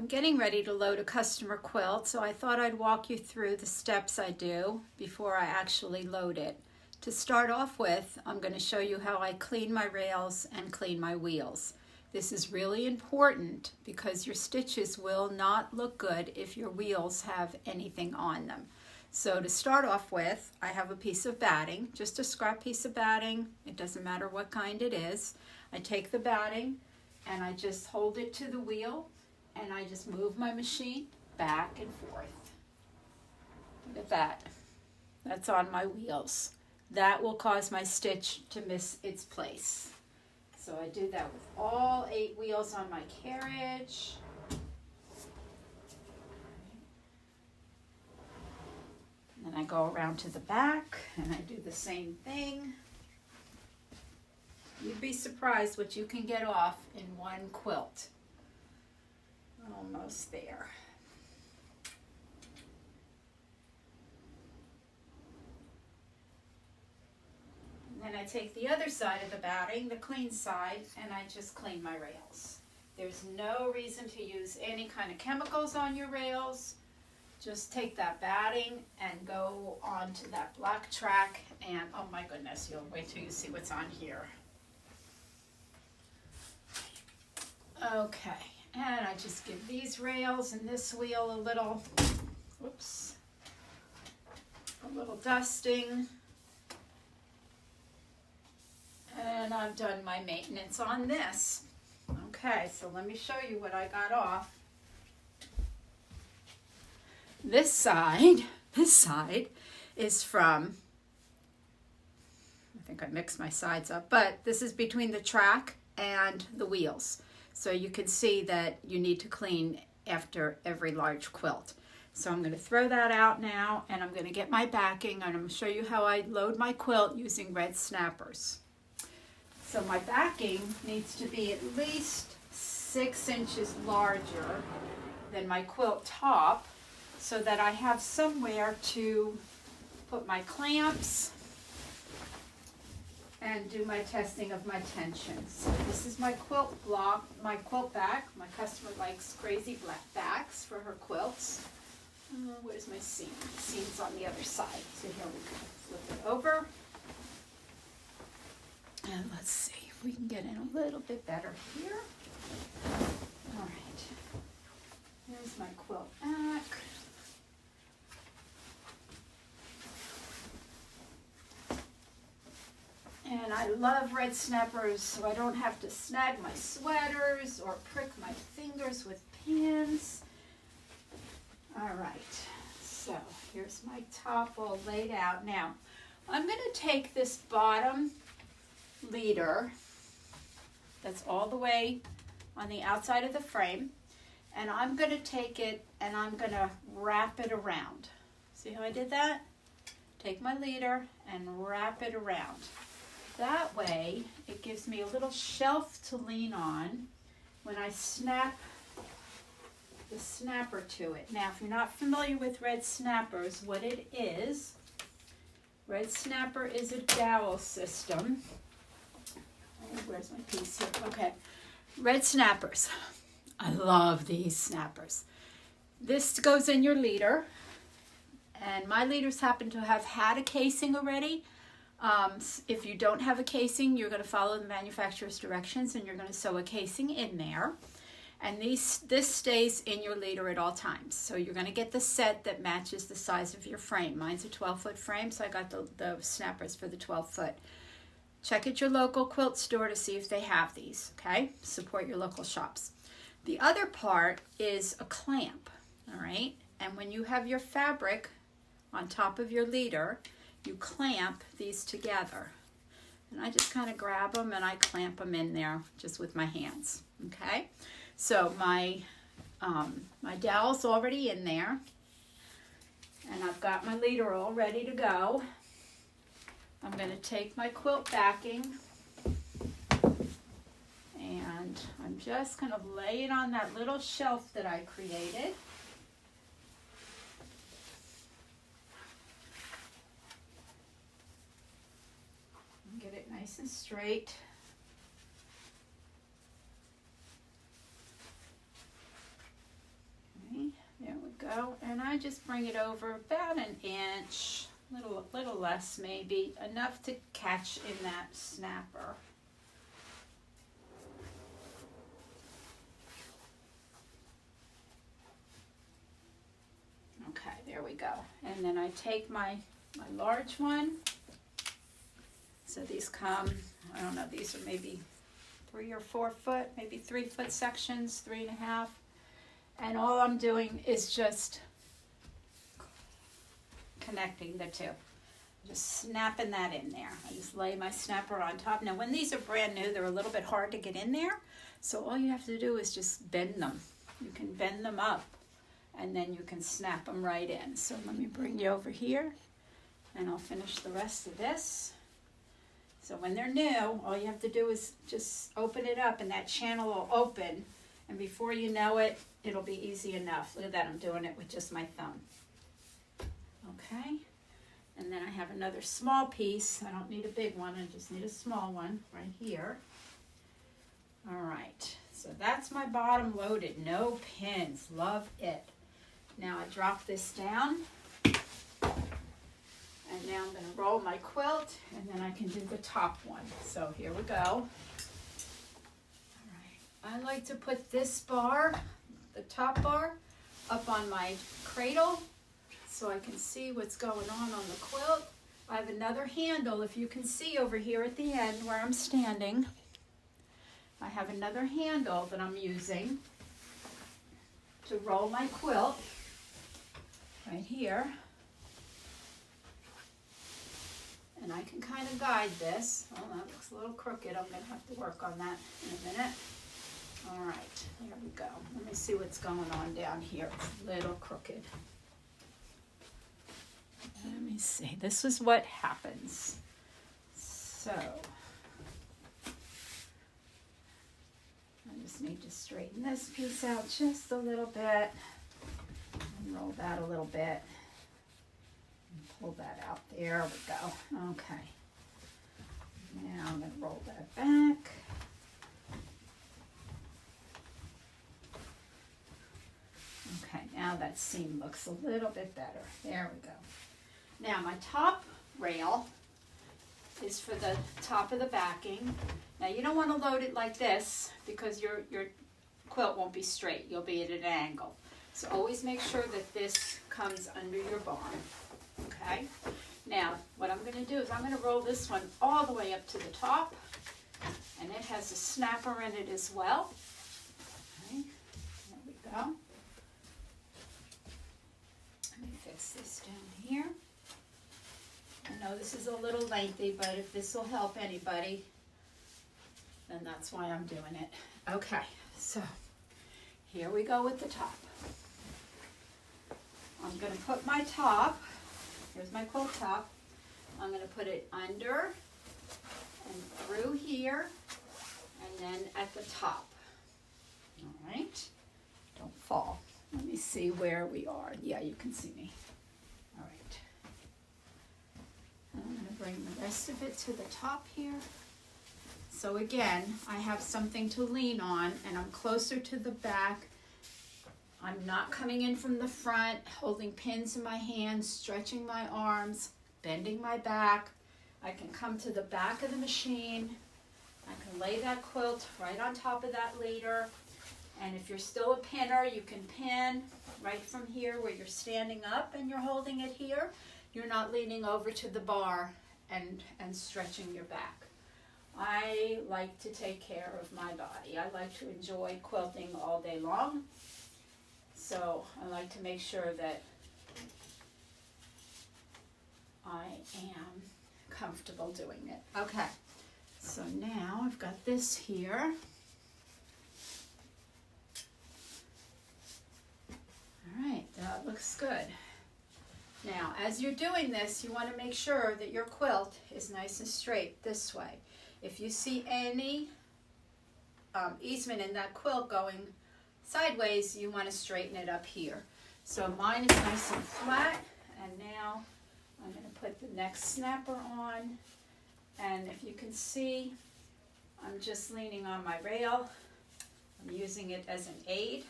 I'm getting ready to load a customer quilt, so I thought I'd walk you through the steps I do before I actually load it. To start off with, I'm going to show you how I clean my rails and clean my wheels. This is really important because your stitches will not look good if your wheels have anything on them. So to start off with, I have a piece of batting, just a scrap piece of batting. It doesn't matter what kind it is. I take the batting and I just hold it to the wheel and I just move my machine back and forth. Look at that. That's on my wheels. That will cause my stitch to miss its place. So I do that with all 8 wheels on my carriage. And then I go around to the back and I do the same thing. You'd be surprised what you can get off in one quilt. Almost there. And then I take the other side of the batting, the clean side, and I just clean my rails. There's no reason to use any kind of chemicals on your rails. Just take that batting and go onto that black track and, oh my goodness, you'll wait till you see what's on here. Okay, and I just give these rails and this wheel a little, a little dusting. And I've done my maintenance on this. Okay, so let me show you what I got off. This side is from, I think I mixed my sides up, but this is between the track and the wheels. So you can see that you need to clean after every large quilt. So I'm going to throw that out now, and I'm going to get my backing, and I'm going to show you how I load my quilt using red snappers. So my backing needs to be at least 6 inches larger than my quilt top so that I have somewhere to put my clamps and do my testing of my tension. So this is my quilt block, my quilt back. My customer likes crazy black backs for her quilts. Where's my seam? The seam's on the other side. So here we go. Flip it over. And let's see if we can get in a little bit better here. All right. Here's my quilt back. And I love red snappers so I don't have to snag my sweaters or prick my fingers with pins. All right, so here's my top all laid out. Now, I'm going to take this bottom leader that's all the way on the outside of the frame, and I'm going to take it and I'm going to wrap it around. See how I did that? Take my leader and wrap it around. That way, it gives me a little shelf to lean on when I snap the snapper to it. Now, if you're not familiar with red snappers, what it is, red snapper is a dowel system. Oh, where's my piece here? Okay, red snappers. I love these snappers. This goes in your leader, and my leaders happen to have had a casing already. If you don't have a casing, you're going to follow the manufacturer's directions and you're going to sew a casing in there. And this stays in your leader at all times. So you're going to get the set that matches the size of your frame. Mine's a 12-foot frame, so I got the snappers for the 12-foot. Check at your local quilt store to see if they have these, okay? Support your local shops. The other part is a clamp, all right? And when you have your fabric on top of your leader, you clamp these together. And I just kind of grab them and I clamp them in there just with my hands, okay? So my dowel's already in there, and I've got my leader all ready to go. I'm going to take my quilt backing, and I'm just going to lay it on that little shelf that I created. Get it nice and straight. go. And I just bring it over about an inch, little less maybe, enough to catch in that snapper. Okay, there we go. And then I take my large one. So these come, I don't know, these are maybe 3 or 4 foot, maybe 3 foot sections, 3.5. And all I'm doing is just connecting the two. Just snapping that in there. I just lay my snapper on top. Now when these are brand new, they're a little bit hard to get in there. So all you have to do is just bend them. You can bend them up and then you can snap them right in. So let me bring you over here and I'll finish the rest of this. So when they're new, all you have to do is just open it up and that channel will open. And before you know it, it'll be easy enough. Look at that, I'm doing it with just my thumb. Okay, and then I have another small piece. I don't need a big one, I just need a small one right here. All right, so that's my bottom loaded, no pins, love it. Now I drop this down. And now I'm going to roll my quilt, and then I can do the top one. So here we go. All right. I like to put this bar, the top bar, up on my cradle so I can see what's going on the quilt. I have another handle, if you can see over here at the end where I'm standing. I have another handle that I'm using to roll my quilt right here. And I can kind of guide this. Oh, that looks a little crooked. I'm going to have to work on that in a minute. All right, there we go. Let me see what's going on down here. It's a little crooked. Let me see. This is what happens. So, I just need to straighten this piece out just a little bit. And roll that a little bit. Pull that out. There we go. Okay. Now I'm going to roll that back. Okay, now that seam looks a little bit better. There we go. Now my top rail is for the top of the backing. Now you don't want to load it like this because your quilt won't be straight. You'll be at an angle. So always make sure that this comes under your barn. Okay, now what I'm going to do is I'm going to roll this one all the way up to the top, and it has a snapper in it as well. Okay, there we go. Let me fix this down here. I know this is a little lengthy, but if this will help anybody, then that's why I'm doing it. Okay, so here we go with the top. I'm going to put my top. Here's my quilt top. I'm going to put it under and through here and then at the top. All right. Don't fall. Let me see where we are. Yeah, you can see me. All right. I'm going to bring the rest of it to the top here. So again, I have something to lean on and I'm closer to the back. I'm not coming in from the front, holding pins in my hands, stretching my arms, bending my back. I can come to the back of the machine. I can lay that quilt right on top of that leader. And if you're still a pinner, you can pin right from here where you're standing up and you're holding it here. You're not leaning over to the bar and stretching your back. I like to take care of my body. I like to enjoy quilting all day long. So I like to make sure that I am comfortable doing it. Okay, so now I've got this here. All right, that looks good. Now, as you're doing this, you want to make sure that your quilt is nice and straight this way. If you see any easement in that quilt going sideways, you want to straighten it up here. So mine is nice and flat, and now I'm going to put the next snapper on, and if you can see, I'm just leaning on my rail. I'm using it as an aid.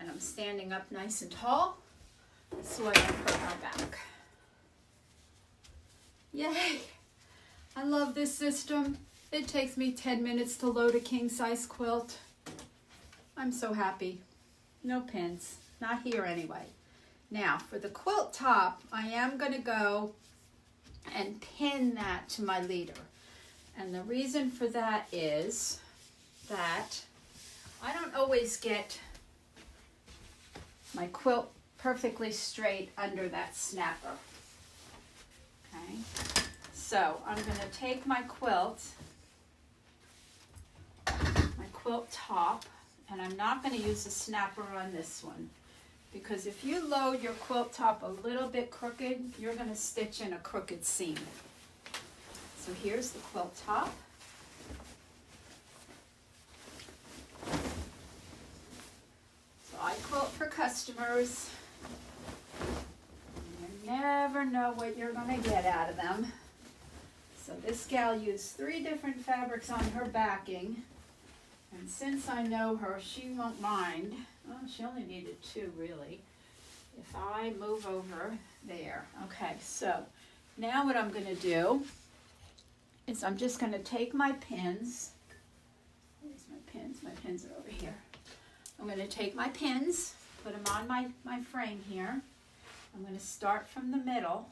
And I'm standing up nice and tall so I don't hurt my back. Yay! I love this system. It takes me 10 minutes to load a king-size quilt. I'm so happy. No pins. Not here anyway. Now, for the quilt top, I am going to go and pin that to my leader. And the reason for that is that I don't always get my quilt perfectly straight under that snapper. Okay, so I'm going to take my quilt top, and I'm not going to use a snapper on this one, because if you load your quilt top a little bit crooked, you're going to stitch in a crooked seam. So here's the quilt top. So I quilt for customers. You never know what you're going to get out of them. So this gal used 3 different fabrics on her backing. And since I know her, she won't mind. Well, she only needed 2 really. If I move over there. Okay, so now what I'm going to do is I'm just going to take my pins. Where's my pins? My pins are over here. I'm going to take my pins, put them on my frame here. I'm going to start from the middle.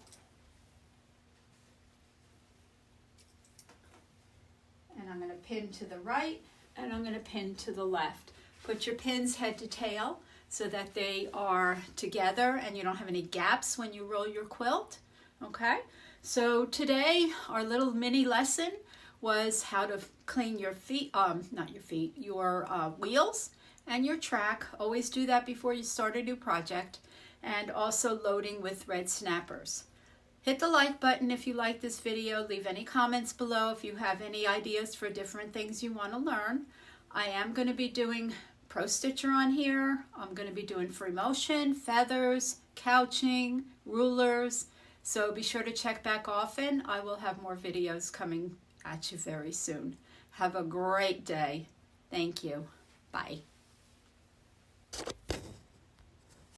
And I'm going to pin to the right, and I'm going to pin to the left. Put your pins head to tail so that they are together and you don't have any gaps when you roll your quilt. Okay, so today our little mini lesson was how to clean your feet, your wheels and your track. Always do that before you start a new project. And also loading with red snappers. Hit the like button if you like this video. Leave any comments below if you have any ideas for different things you want to learn. I am going to be doing Pro Stitcher on here. I'm going to be doing free motion, feathers, couching, rulers. So be sure to check back often. I will have more videos coming at you very soon. Have a great day. Thank you. Bye.